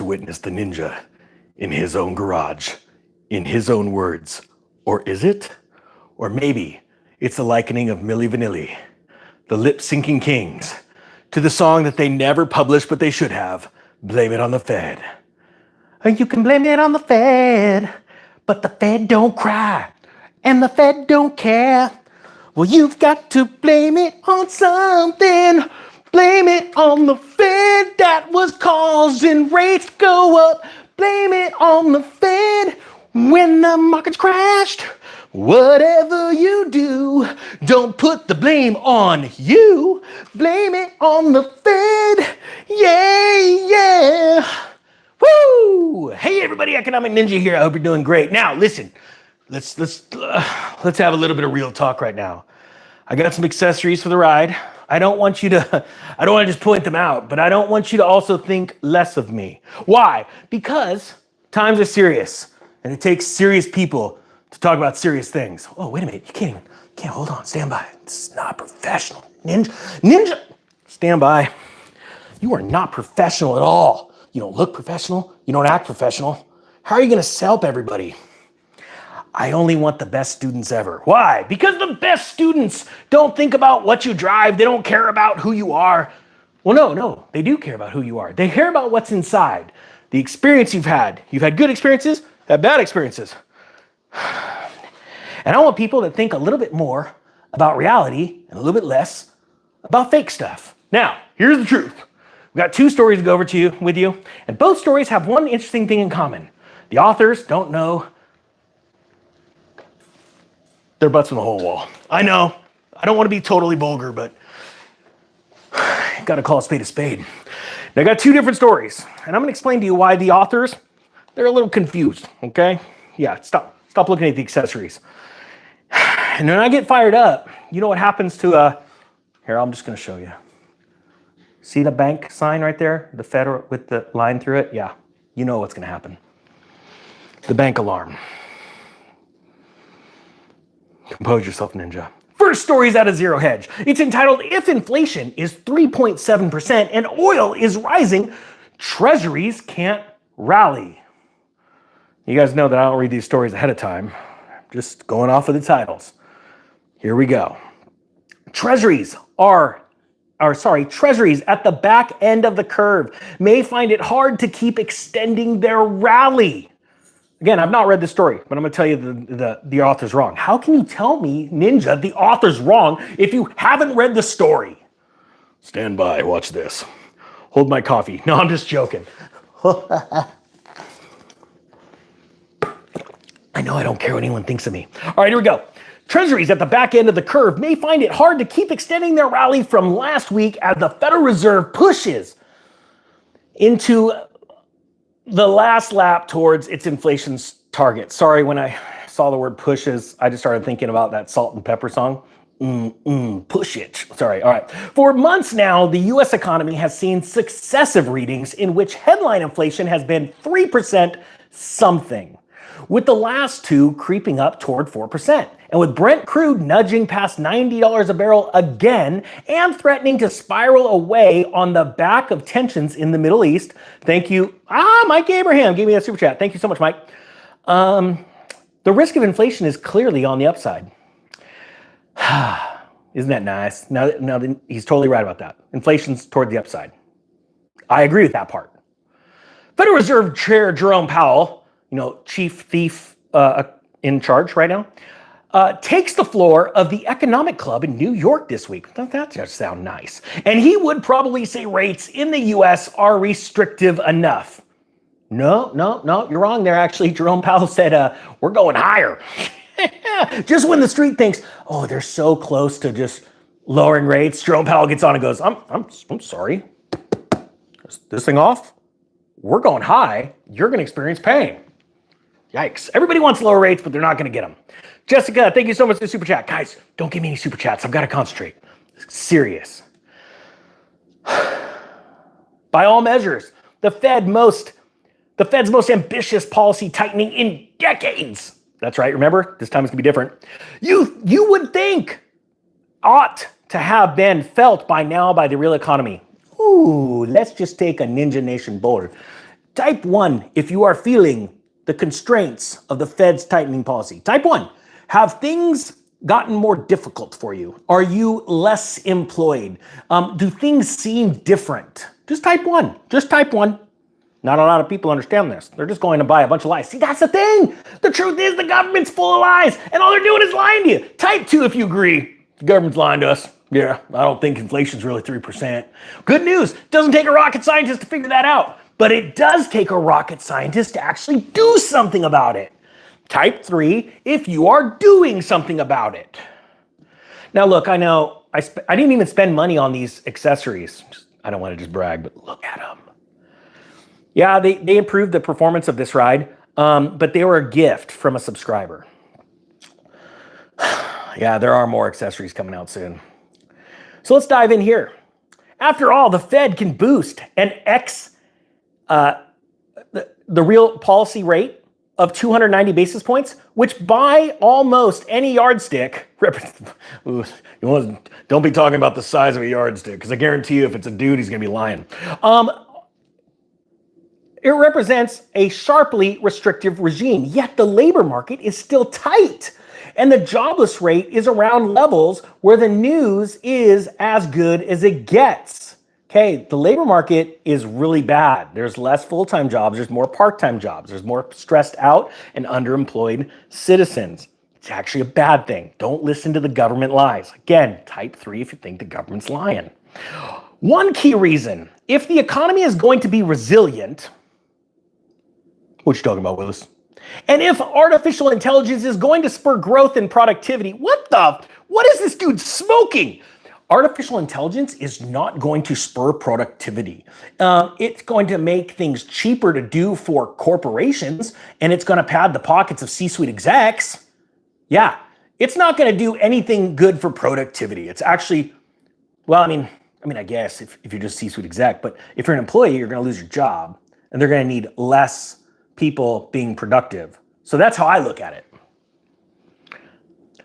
to witness the ninja in his own garage, in his own words. Or is it? Or maybe it's a likening of Milli Vanilli, the lip-syncing kings, to the song that they never published but they should have, Blame It on the Fed. And you can blame it on the Fed, but the Fed don't cry, and the Fed don't care. Well, you've got to blame it on something. Blame it on the Fed that was causing rates to go up. Blame it on the Fed when the markets crashed. Whatever you do, don't put the blame on you. Blame it on the Fed. Yeah. Woo! Hey everybody, Economic Ninja here. I hope you're doing great. Now, listen. Let's have a little bit of real talk right now. I got some accessories for the ride. I don't want to just point them out, but I don't want you to also think less of me. Why? Because times are serious, and it takes serious people to talk about serious things. Oh, wait a minute, you can't hold on, stand by. This is not professional. Ninja, stand by. You are not professional at all. You don't look professional, you don't act professional. How are you gonna help everybody? I only want the best students ever. Why? Because the best students don't think about what you drive. They don't care about who you are. Well, no, they do care about who you are. They care about what's inside, the experience you've had. You've had good experiences, had bad experiences. And I want people that think a little bit more about reality and a little bit less about fake stuff. Now, here's the truth. We've got two stories to go over with you, and both stories have one interesting thing in common. The authors don't know their butts in the whole wall. I know, I don't want to be totally vulgar, but gotta call a spade a spade. Now I got two different stories, and I'm gonna explain to you why the authors, they're a little confused, okay? Yeah, stop looking at the accessories. And when I get fired up, you know what happens to, here, I'm just gonna show you. See the bank sign right there? The Federal with the line through it? Yeah, you know what's gonna happen. The bank alarm. Compose yourself, ninja. First story is out of Zero Hedge. It's entitled, If Inflation is 3.7% and Oil is Rising, Treasuries Can't Rally. You guys know that I don't read these stories ahead of time. I'm just going off of the titles. Here we go. Treasuries at the back end of the curve may find it hard to keep extending their rally. Again, I've not read the story, but I'm gonna tell you the author's wrong. How can you tell me, Ninja, the author's wrong if you haven't read the story? Stand by, watch this. Hold my coffee. No, I'm just joking. I know I don't care what anyone thinks of me. All right, here we go. Treasuries at the back end of the curve may find it hard to keep extending their rally from last week as the Federal Reserve pushes into the last lap towards its inflation target. Sorry, when I saw the word pushes, I just started thinking about that Salt and Pepper song. Push it. Sorry, all right. For months now, the US economy has seen successive readings in which headline inflation has been 3% something, with the last two creeping up toward 4%. And with Brent crude nudging past $90 a barrel again and threatening to spiral away on the back of tensions in the Middle East. Thank you. Mike Abraham gave me a super chat. Thank you so much, Mike. The risk of inflation is clearly on the upside. Isn't that nice? Now, he's totally right about that. Inflation's toward the upside. I agree with that part. Federal Reserve Chair Jerome Powell, chief thief in charge right now, takes the floor of the Economic Club in New York this week. Doesn't that just sound nice? And he would probably say rates in the US are restrictive enough. No, you're wrong there, actually. Jerome Powell said, we're going higher. Just when the street thinks, oh, they're so close to just lowering rates, Jerome Powell gets on and goes, I'm sorry. Is this thing off? We're going high. You're going to experience pain. Yikes. Everybody wants lower rates, but they're not going to get them. Jessica, thank you so much for the super chat. Guys, don't give me any super chats. I've got to concentrate. Serious. By all measures, the Fed's most ambitious policy tightening in decades. That's right. Remember, this time it's going to be different. You would think ought to have been felt by now by the real economy. Ooh, let's just take a Ninja Nation board. Type 1, if you are feeling the constraints of the Fed's tightening policy. Type 1, have things gotten more difficult for you? Are you less employed? Do things seem different? Just type 1. Just type 1. Not a lot of people understand this. They're just going to buy a bunch of lies. See, that's the thing. The truth is the government's full of lies, and all they're doing is lying to you. Type 2 if you agree. The government's lying to us. Yeah, I don't think inflation's really 3%. Good news. Doesn't take a rocket scientist to figure that out. But it does take a rocket scientist to actually do something about it. Type 3 if you are doing something about it. Now look, I know I didn't even spend money on these accessories. I don't want to just brag, but look at them. Yeah, they improved the performance of this ride, but they were a gift from a subscriber. Yeah, there are more accessories coming out soon. So let's dive in here. After all, the Fed can boost an the real policy rate of 290 basis points, which by almost any yardstick, don't be talking about the size of a yardstick, because I guarantee you if it's a dude, he's going to be lying. It represents a sharply restrictive regime, yet the labor market is still tight. And the jobless rate is around levels where the news is as good as it gets. Okay, the labor market is really bad. There's less full-time jobs, there's more part-time jobs, there's more stressed out and underemployed citizens. It's actually a bad thing. Don't listen to the government lies. Again, type 3 if you think the government's lying. One key reason, if the economy is going to be resilient, what you talking about, Willis? And if artificial intelligence is going to spur growth and productivity, what is this dude smoking? Artificial intelligence is not going to spur productivity. It's going to make things cheaper to do for corporations, and it's going to pad the pockets of C-suite execs. Yeah, it's not going to do anything good for productivity. It's actually, well, I mean, I guess if you're just C-suite exec, but if you're an employee, you're going to lose your job, and they're going to need less people being productive. So that's how I look at it.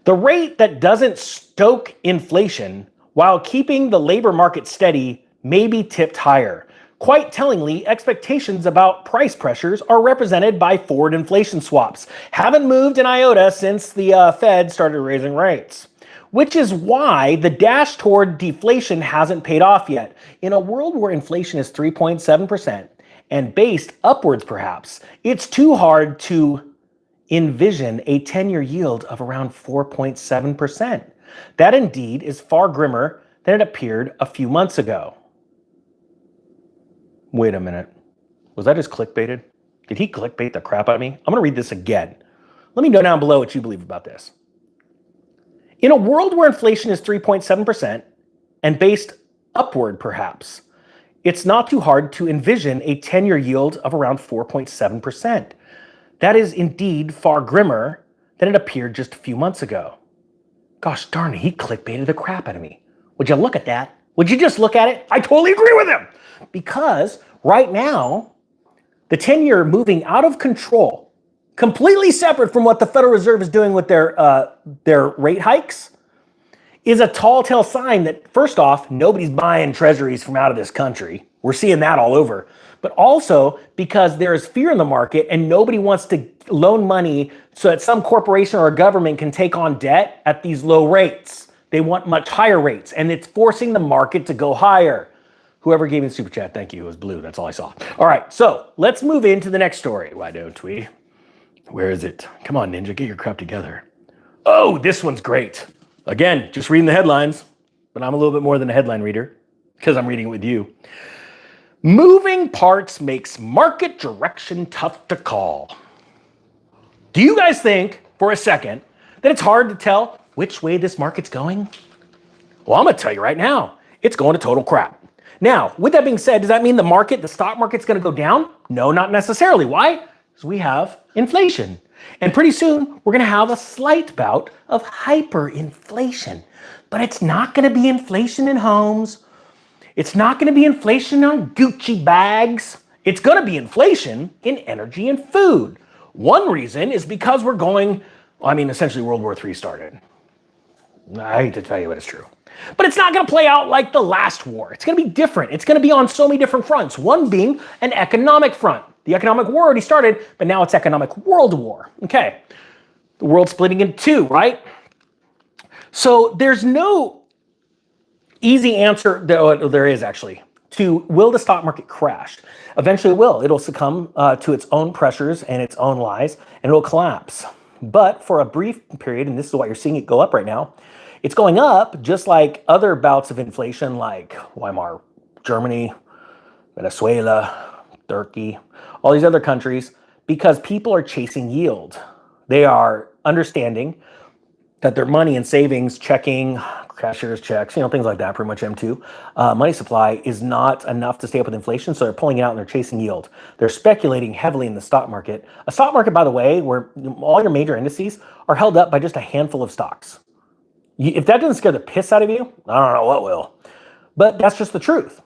The rate that doesn't stoke inflation while keeping the labor market steady may be tipped higher. Quite tellingly, expectations about price pressures are represented by forward inflation swaps. Haven't moved an iota since the Fed started raising rates. Which is why the dash toward deflation hasn't paid off yet. In a world where inflation is 3.7%, and based upwards perhaps, it's too hard to envision a 10-year yield of around 4.7%. That indeed is far grimmer than it appeared a few months ago. Wait a minute. Was that just clickbaited? Did he clickbait the crap out of me? I'm going to read this again. Let me know down below what you believe about this. In a world where inflation is 3.7% and based upward perhaps, it's not too hard to envision a 10-year yield of around 4.7%. That is indeed far grimmer than it appeared just a few months ago. Gosh darn it, he clickbaited the crap out of me. Would you look at that? Would you just look at it? I totally agree with him. Because right now, the 10-year moving out of control, completely separate from what the Federal Reserve is doing with their rate hikes, is a tall tale sign that, first off, nobody's buying treasuries from out of this country. We're seeing that all over. But also because there is fear in the market and nobody wants to loan money so that some corporation or a government can take on debt at these low rates. They want much higher rates, and it's forcing the market to go higher. Whoever gave me the super chat, thank you. It was blue. That's all I saw. All right, so let's move into the next story. Why don't we? Where is it? Come on, Ninja, get your crap together. Oh, this one's great. Again, just reading the headlines, but I'm a little bit more than a headline reader because I'm reading it with you. Moving parts makes market direction tough to call. Do you guys think for a second that it's hard to tell which way this market's going? Well, I'm going to tell you right now, it's going to total crap. Now, with that being said, does that mean the stock market's going to go down? No, not necessarily. Why? Because we have inflation. And pretty soon, we're going to have a slight bout of hyperinflation. But it's not going to be inflation in homes. It's not going to be inflation on Gucci bags. It's going to be inflation in energy and food. One reason is because we're going, essentially World War III started. I hate to tell you, but it's true. But it's not going to play out like the last war. It's going to be different. It's going to be on so many different fronts. One being an economic front. The economic war already started, but now it's economic world war. Okay, the world's splitting into two, right? So there's no easy answer, there is actually, to will the stock market crash? Eventually it will. It'll succumb to its own pressures and its own lies, and it'll collapse. But for a brief period, and this is why you're seeing it go up right now, it's going up just like other bouts of inflation like Weimar, Germany, Venezuela, Turkey, all these other countries, because people are chasing yield. They are understanding that their money and savings, checking, cashier's checks, things like that, pretty much M2, money supply is not enough to stay up with inflation, so they're pulling it out and they're chasing yield. They're speculating heavily in the stock market. A stock market, by the way, where all your major indices are held up by just a handful of stocks. If that doesn't scare the piss out of you, I don't know what will. But that's just the truth.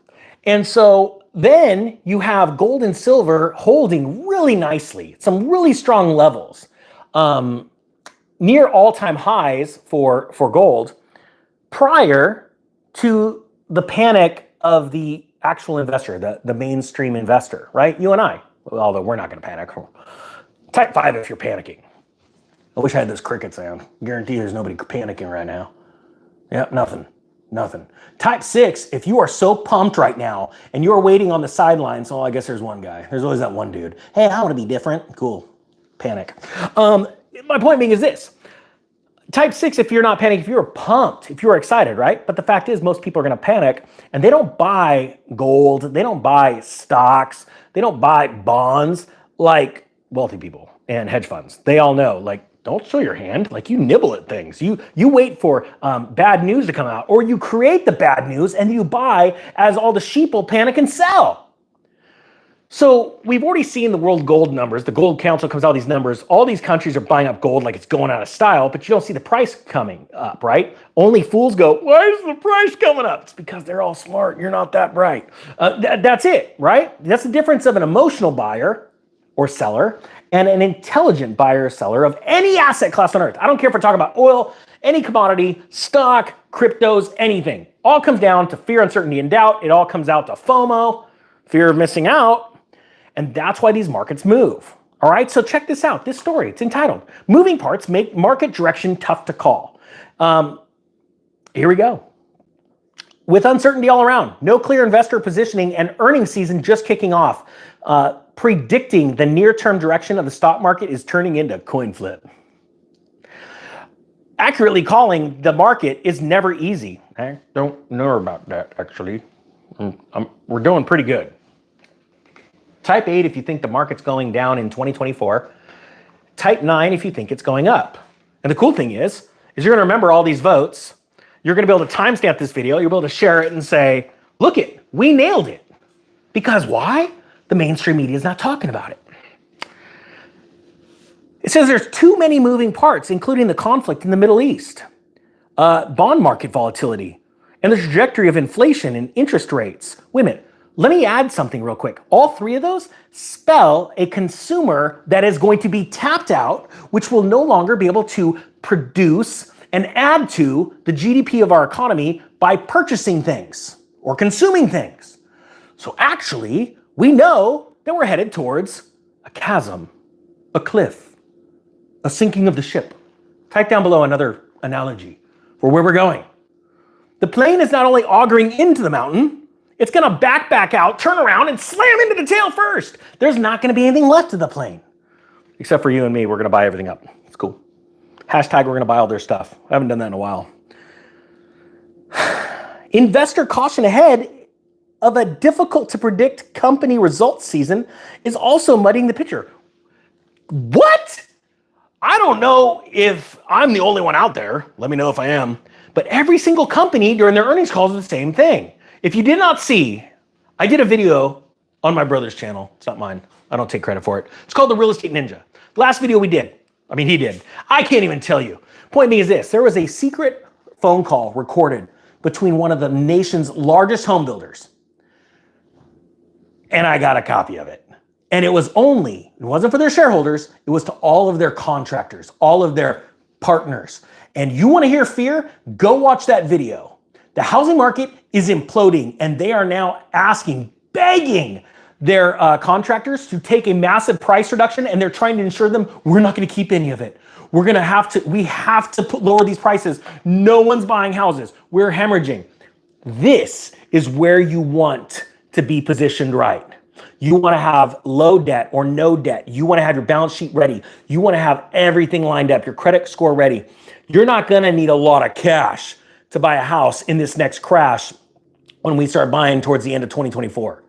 And so then you have gold and silver holding really nicely, some really strong levels. Near all-time highs for gold prior to the panic of the actual investor, the mainstream investor, right? You and I, although we're not going to panic. Type 5 if you're panicking. I wish I had this cricket sound. Guarantee there's nobody panicking right now. Yeah, nothing. Type 6 if you are so pumped right now and you're waiting on the sidelines. Oh, I guess there's one guy. There's always that one dude. Hey, I want to be different. Cool. Panic. My point being is this. Type 6 if you're not panicking, if you're pumped, if you're excited, right? But the fact is most people are going to panic and they don't buy gold, they don't buy stocks, they don't buy bonds like wealthy people and hedge funds. They all know, like, don't show your hand. Like, you nibble at things. You wait for bad news to come out, or you create the bad news and you buy as all the sheep will panic and sell. So we've already seen the world gold numbers. The Gold Council comes out with these numbers. All these countries are buying up gold like it's going out of style, but you don't see the price coming up, right? Only fools go, why is the price coming up? It's because they're all smart. You're not that bright. That's it, right? That's the difference of an emotional buyer or seller and an intelligent buyer or seller of any asset class on earth. I don't care if we're talking about oil, any commodity, stock, cryptos, anything. All comes down to fear, uncertainty, and doubt. It all comes out to FOMO, fear of missing out. And that's why these markets move. All right, so check this out. This story, it's entitled, Moving Parts Make Market Direction Tough to Call. Here we go. With uncertainty all around, no clear investor positioning, and earnings season just kicking off, predicting the near-term direction of the stock market is turning into coin flip. Accurately calling the market is never easy. I don't know about that, actually. We're doing pretty good. Type 8 if you think the market's going down in 2024. Type 9 if you think it's going up. And the cool thing is you're going to remember all these votes. You're going to be able to timestamp this video. You'll be able to share it and say, look it, we nailed it. Because why? The mainstream media is not talking about it. It says there's too many moving parts, including the conflict in the Middle East, bond market volatility, and the trajectory of inflation and interest rates. Wait a minute. Let me add something real quick. All three of those spell a consumer that is going to be tapped out, which will no longer be able to produce and add to the GDP of our economy by purchasing things or consuming things. So actually, we know that we're headed towards a chasm, a cliff, a sinking of the ship. Type down below another analogy for where we're going. The plane is not only auguring into the mountain, it's going to back out, turn around, and slam into the tail first. There's not going to be anything left of the plane. Except for you and me, we're going to buy everything up. It's cool. Hashtag we're going to buy all their stuff. I haven't done that in a while. Investor caution ahead of a difficult to predict company results season is also muddying the picture. What? I don't know if I'm the only one out there. Let me know if I am. But every single company during their earnings calls is the same thing. If you did not see, I did a video on my brother's channel. It's not mine. I don't take credit for it. It's called The Real Estate Ninja. The last video we did, he did. I can't even tell you. Point being is this, there was a secret phone call recorded between one of the nation's largest home builders. And I got a copy of it. And it wasn't for their shareholders, it was to all of their contractors, all of their partners. And you want to hear fear? Go watch that video. The housing market is imploding, and they are now asking, begging their contractors to take a massive price reduction, and they're trying to ensure them, we're not going to keep any of it. We have to lower these prices. No one's buying houses. We're hemorrhaging. This is where you want to be positioned right. You want to have low debt or no debt. You want to have your balance sheet ready. You want to have everything lined up, your credit score ready. You're not going to need a lot of cash to buy a house in this next crash when we start buying towards the end of 2024.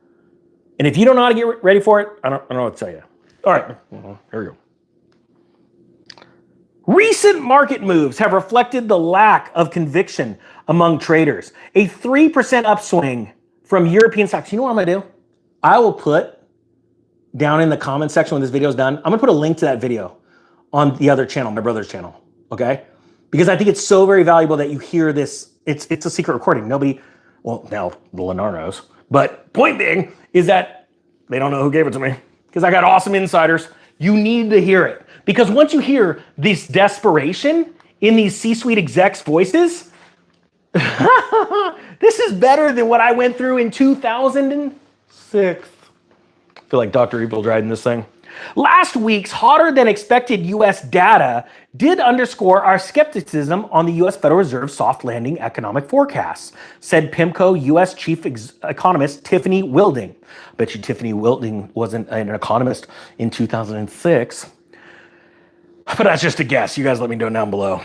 And if you don't know how to get ready for it, I don't know what to tell you. All right, here we go. Recent market moves have reflected the lack of conviction among traders. A 3% upswing from European stocks. You know what I'm gonna do? I will put down in the comment section when this video is done, I'm gonna put a link to that video on the other channel, my brother's channel, okay? Because I think it's so very valuable that you hear this. It's a secret recording. Nobody, well, now the Lennar knows. But point being is that they don't know who gave it to me because I got awesome insiders. You need to hear it. Because once you hear this desperation in these C-suite execs' voices, this is better than what I went through in 2006. I feel like Dr. Evil riding this thing. Last week's hotter than expected US data did underscore our skepticism on the US Federal Reserve's soft landing economic forecasts, said Pimco US chief economist Tiffany Wilding. I bet you Tiffany Wilding wasn't an economist in 2006. But that's just a guess. You guys let me know down below.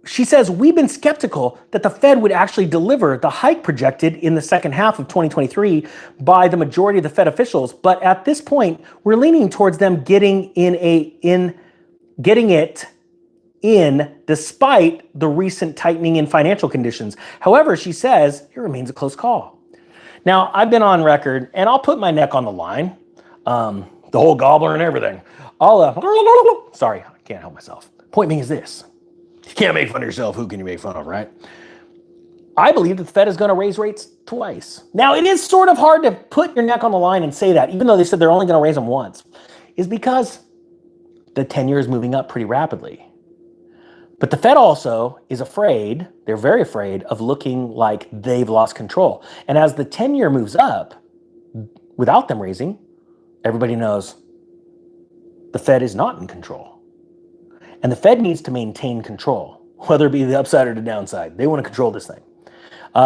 She says, we've been skeptical that the Fed would actually deliver the hike projected in the second half of 2023 by the majority of the Fed officials. But at this point, we're leaning towards them getting it in despite the recent tightening in financial conditions. However, she says it remains a close call. Now, I've been on record, and I'll put my neck on the line, the whole gobbler and everything. Sorry, I can't help myself. Point being is this. You can't make fun of yourself. Who can you make fun of, right? I believe that the Fed is going to raise rates twice. Now, it is sort of hard to put your neck on the line and say that, even though they said they're only going to raise them once, is because the 10-year is moving up pretty rapidly. But the Fed also is afraid, they're very afraid of looking like they've lost control. And as the 10-year moves up, without them raising, everybody knows the Fed is not in control. And the Fed needs to maintain control, whether it be the upside or the downside. They want to control this thing.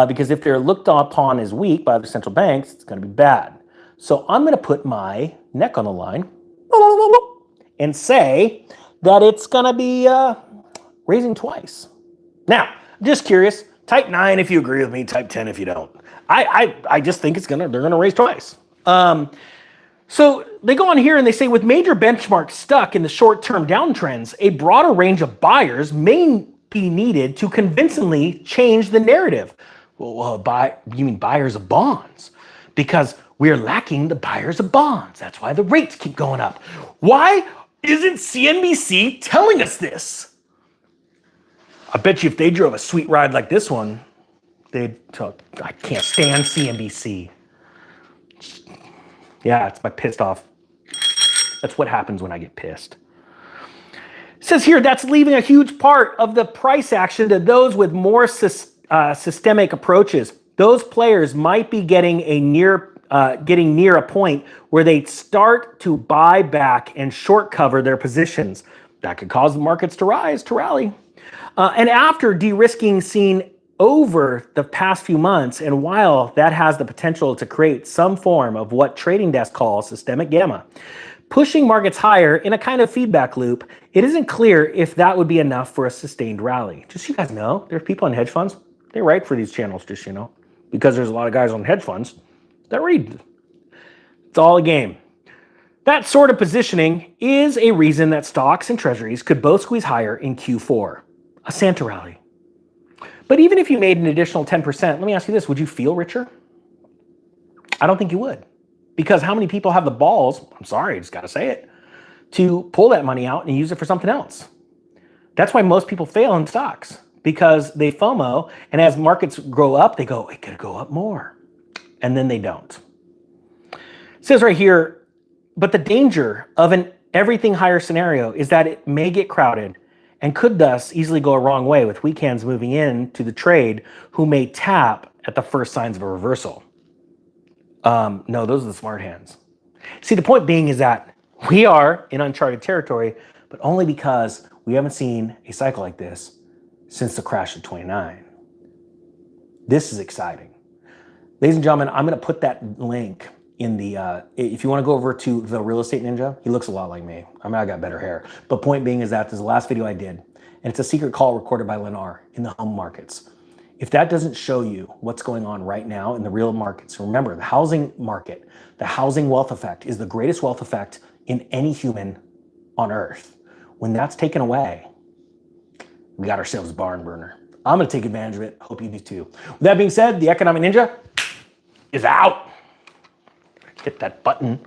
Because if they're looked upon as weak by the central banks, it's going to be bad. So I'm going to put my neck on the line and say that it's going to be raising twice. Now, I'm just curious. Type 9 if you agree with me. Type 10 if you don't. I just think they're going to raise twice. So they go on here and they say, with major benchmarks stuck in the short-term downtrends, a broader range of buyers may be needed to convincingly change the narrative. Well, you mean buyers of bonds? Because we're lacking the buyers of bonds. That's why the rates keep going up. Why isn't CNBC telling us this? I bet you if they drove a sweet ride like this one, they'd talk. I can't stand CNBC. Yeah, it's my pissed off. That's what happens when I get pissed. It says here, that's leaving a huge part of the price action to those with more systemic approaches. Those players might be getting near a point where they start to buy back and short cover their positions. That could cause the markets to rally. And after de-risking seen over the past few months, and while that has the potential to create some form of what trading desk calls systemic gamma, pushing markets higher in a kind of feedback loop, it isn't clear if that would be enough for a sustained rally. Just so you guys know, there's people in hedge funds, they write for these channels, just you know, because there's a lot of guys on hedge funds that read. It's all a game. That sort of positioning is a reason that stocks and treasuries could both squeeze higher in Q4, a Santa rally. But even if you made an additional 10%, let me ask you this, would you feel richer? I don't think you would. Because how many people have the balls, I'm sorry, I just got to say it, to pull that money out and use it for something else? That's why most people fail in stocks, because they FOMO, and as markets grow up, they go, it could go up more. And then they don't. It says right here, but the danger of an everything higher scenario is that it may get crowded and could thus easily go a wrong way with weak hands moving in to the trade who may tap at the first signs of a reversal. No, those are the smart hands. See, the point being is that we are in uncharted territory, but only because we haven't seen a cycle like this since the crash of 29. This is exciting. Ladies and gentlemen, I'm going to put that link in the, if you want to go over to the Real Estate Ninja, he looks a lot like me. I mean, I got better hair. But point being is that this is the last video I did, and it's a secret call recorded by Lennar in the home markets. If that doesn't show you what's going on right now in the real markets, remember the housing market, the housing wealth effect is the greatest wealth effect in any human on earth. When that's taken away, we got ourselves a barn burner. I'm going to take advantage of it. Hope you do too. With that being said, the Economic Ninja is out. Hit that button.